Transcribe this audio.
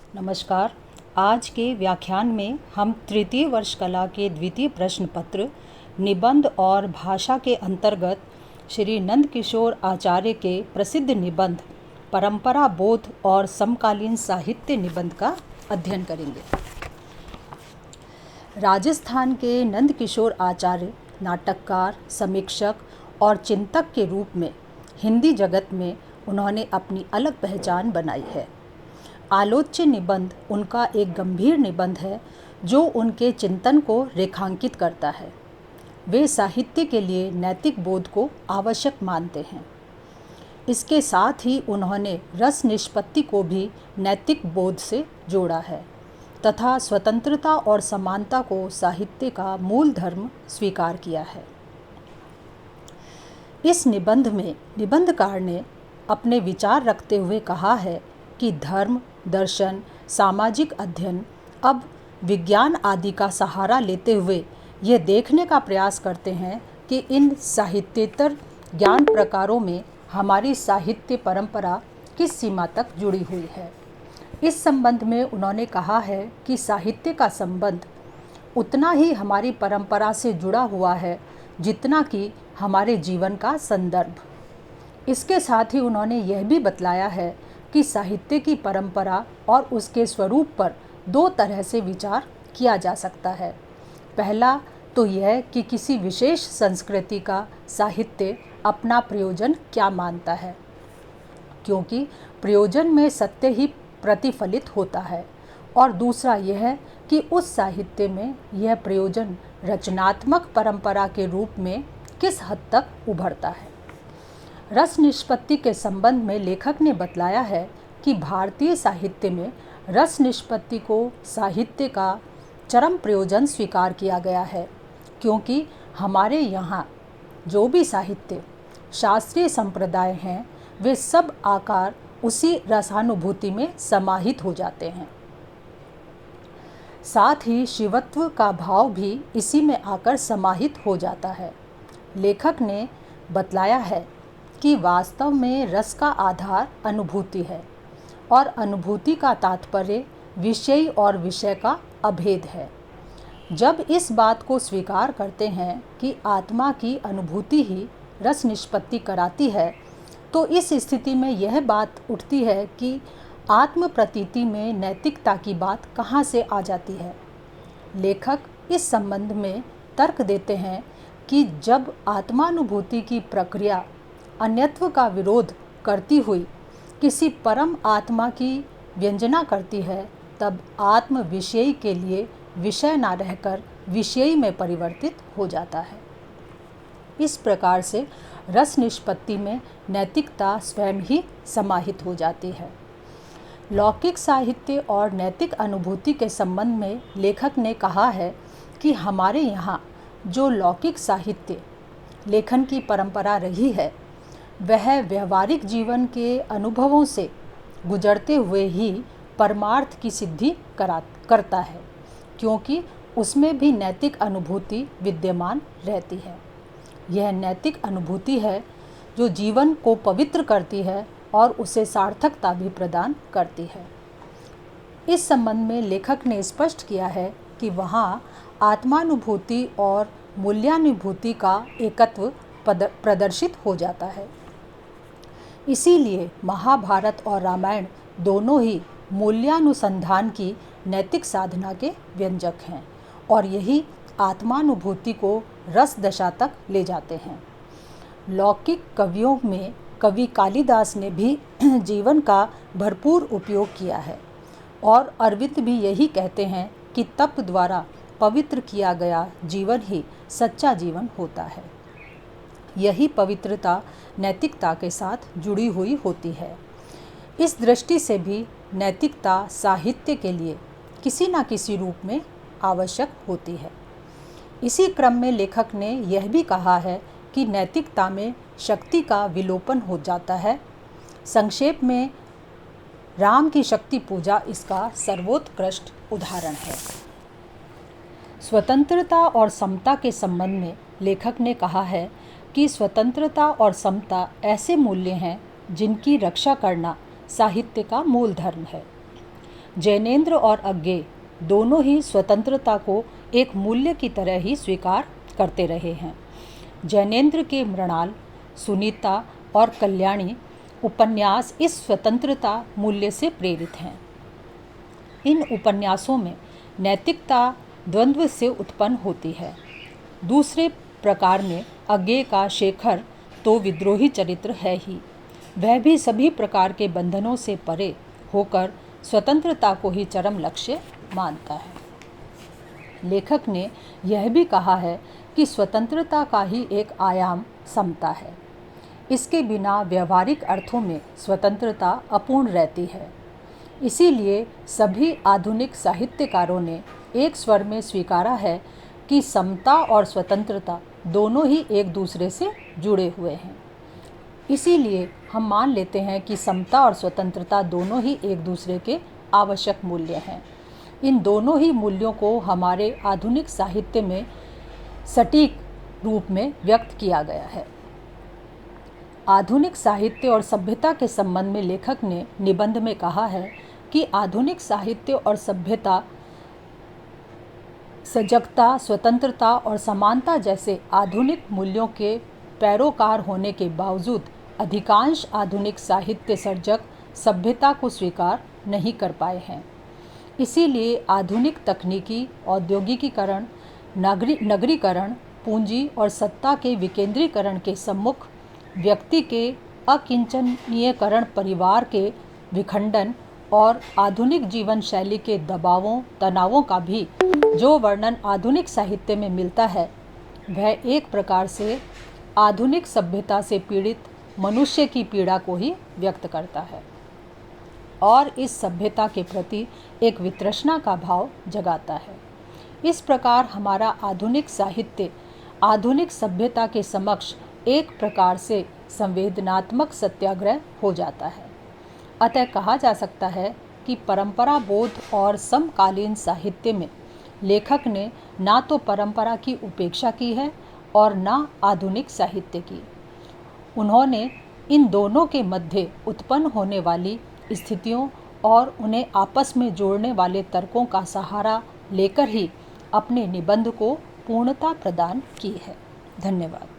नमस्कार। आज के व्याख्यान में हम तृतीय वर्ष कला के द्वितीय प्रश्न पत्र निबंध और भाषा के अंतर्गत श्री नंदकिशोर आचार्य के प्रसिद्ध निबंध परंपरा बोध और समकालीन साहित्य निबंध का अध्ययन करेंगे। राजस्थान के नंदकिशोर आचार्य नाटककार, समीक्षक और चिंतक के रूप में हिंदी जगत में उन्होंने अपनी अलग पहचान बनाई है। आलोच्य निबंध उनका एक गंभीर निबंध है जो उनके चिंतन को रेखांकित करता है। वे साहित्य के लिए नैतिक बोध को आवश्यक मानते हैं। इसके साथ ही उन्होंने रस निष्पत्ति को भी नैतिक बोध से जोड़ा है तथा स्वतंत्रता और समानता को साहित्य का मूल धर्म स्वीकार किया है। इस निबंध में निबंधकार ने अपने विचार रखते हुए कहा है कि धर्म, दर्शन, सामाजिक अध्ययन अब विज्ञान आदि का सहारा लेते हुए ये देखने का प्रयास करते हैं कि इन साहित्येतर ज्ञान प्रकारों में हमारी साहित्य परंपरा किस सीमा तक जुड़ी हुई है। इस संबंध में उन्होंने कहा है कि साहित्य का संबंध उतना ही हमारी परंपरा से जुड़ा हुआ है जितना कि हमारे जीवन का संदर्भ। इसके साथ ही उन्होंने यह भी बतलाया है कि साहित्य की परंपरा और उसके स्वरूप पर दो तरह से विचार किया जा सकता है। पहला तो यह कि किसी विशेष संस्कृति का साहित्य अपना प्रयोजन क्या मानता है, क्योंकि प्रयोजन में सत्य ही प्रतिफलित होता है, और दूसरा यह कि उस साहित्य में यह प्रयोजन रचनात्मक परंपरा के रूप में किस हद तक उभरता है। रस निष्पत्ति के संबंध में लेखक ने बतलाया है कि भारतीय साहित्य में रस निष्पत्ति को साहित्य का चरम प्रयोजन स्वीकार किया गया है, क्योंकि हमारे यहाँ जो भी साहित्य शास्त्रीय संप्रदाय हैं वे सब आकार उसी रसानुभूति में समाहित हो जाते हैं। साथ ही शिवत्व का भाव भी इसी में आकर समाहित हो जाता है। लेखक ने बतलाया है कि वास्तव में रस का आधार अनुभूति है और अनुभूति का तात्पर्य विषय और विषय का अभेद है। जब इस बात को स्वीकार करते हैं कि आत्मा की अनुभूति ही रस निष्पत्ति कराती है, तो इस स्थिति में यह बात उठती है कि आत्म प्रतीति में नैतिकता की बात कहाँ से आ जाती है। लेखक इस संबंध में तर्क देते हैं कि जब आत्मानुभूति की प्रक्रिया अन्यत्व का विरोध करती हुई किसी परम आत्मा की व्यंजना करती है, तब आत्म विषयी के लिए विषय ना रहकर विषयी में परिवर्तित हो जाता है। इस प्रकार से रस निष्पत्ति में नैतिकता स्वयं ही समाहित हो जाती है। लौकिक साहित्य और नैतिक अनुभूति के संबंध में लेखक ने कहा है कि हमारे यहाँ जो लौकिक साहित्य लेखन की परंपरा रही है वह व्यवहारिक जीवन के अनुभवों से गुजरते हुए ही परमार्थ की सिद्धि करता है, क्योंकि उसमें भी नैतिक अनुभूति विद्यमान रहती है। यह नैतिक अनुभूति है जो जीवन को पवित्र करती है और उसे सार्थकता भी प्रदान करती है। इस संबंध में लेखक ने स्पष्ट किया है कि वहाँ आत्मानुभूति और मूल्यानुभूति का एकत्व प्रदर्शित हो जाता है। इसीलिए महाभारत और रामायण दोनों ही मूल्यानुसंधान की नैतिक साधना के व्यंजक हैं और यही आत्मानुभूति को रस दशा तक ले जाते हैं। लौकिक कवियों में कवि कालिदास ने भी जीवन का भरपूर उपयोग किया है और अरविंद भी यही कहते हैं कि तप द्वारा पवित्र किया गया जीवन ही सच्चा जीवन होता है। यही पवित्रता नैतिकता के साथ जुड़ी हुई होती है। इस दृष्टि से भी नैतिकता साहित्य के लिए किसी न किसी रूप में आवश्यक होती है। इसी क्रम में लेखक ने यह भी कहा है कि नैतिकता में शक्ति का विलोपन हो जाता है। संक्षेप में राम की शक्ति पूजा इसका सर्वोत्कृष्ट उदाहरण है। स्वतंत्रता और समता के संबंध में लेखक ने कहा है कि स्वतंत्रता और समता ऐसे मूल्य हैं जिनकी रक्षा करना साहित्य का मूल धर्म है। जैनेन्द्र और अज्ञेय दोनों ही स्वतंत्रता को एक मूल्य की तरह ही स्वीकार करते रहे हैं। जैनेन्द्र के मृणाल, सुनीता और कल्याणी उपन्यास इस स्वतंत्रता मूल्य से प्रेरित हैं। इन उपन्यासों में नैतिकता द्वंद्व से उत्पन्न होती है। दूसरे प्रकार में अज्ञेय का शेखर तो विद्रोही चरित्र है ही, वह भी सभी प्रकार के बंधनों से परे होकर स्वतंत्रता को ही चरम लक्ष्य मानता है। लेखक ने यह भी कहा है कि स्वतंत्रता का ही एक आयाम समता है। इसके बिना व्यवहारिक अर्थों में स्वतंत्रता अपूर्ण रहती है। इसीलिए सभी आधुनिक साहित्यकारों ने एक स्वर में स्वीकारा है कि समता और स्वतंत्रता दोनों ही एक दूसरे से जुड़े हुए हैं। इसीलिए हम मान लेते हैं कि समता और स्वतंत्रता दोनों ही एक दूसरे के आवश्यक मूल्य हैं। इन दोनों ही मूल्यों को हमारे आधुनिक साहित्य में सटीक रूप में व्यक्त किया गया है। आधुनिक साहित्य और सभ्यता के संबंध में लेखक ने निबंध में कहा है कि आधुनिक साहित्य और सभ्यता सजगता, स्वतंत्रता और समानता जैसे आधुनिक मूल्यों के पैरोकार होने के बावजूद अधिकांश आधुनिक साहित्य सर्जक सभ्यता को स्वीकार नहीं कर पाए हैं। इसीलिए आधुनिक तकनीकी औद्योगिकीकरण, नगरीकरण, पूंजी और सत्ता के विकेंद्रीकरण के सम्मुख व्यक्ति के अकिंचनीयकरण, परिवार के विखंडन और आधुनिक जीवन शैली के दबावों तनावों का भी जो वर्णन आधुनिक साहित्य में मिलता है, वह एक प्रकार से आधुनिक सभ्यता से पीड़ित मनुष्य की पीड़ा को ही व्यक्त करता है और इस सभ्यता के प्रति एक वितृष्णा का भाव जगाता है। इस प्रकार हमारा आधुनिक साहित्य आधुनिक सभ्यता के समक्ष एक प्रकार से संवेदनात्मक सत्याग्रह हो जाता है। अतः कहा जा सकता है कि परंपरा बोध और समकालीन साहित्य में लेखक ने ना तो परंपरा की उपेक्षा की है और ना आधुनिक साहित्य की। उन्होंने इन दोनों के मध्य उत्पन्न होने वाली स्थितियों और उन्हें आपस में जोड़ने वाले तर्कों का सहारा लेकर ही अपने निबंध को पूर्णता प्रदान की है। धन्यवाद।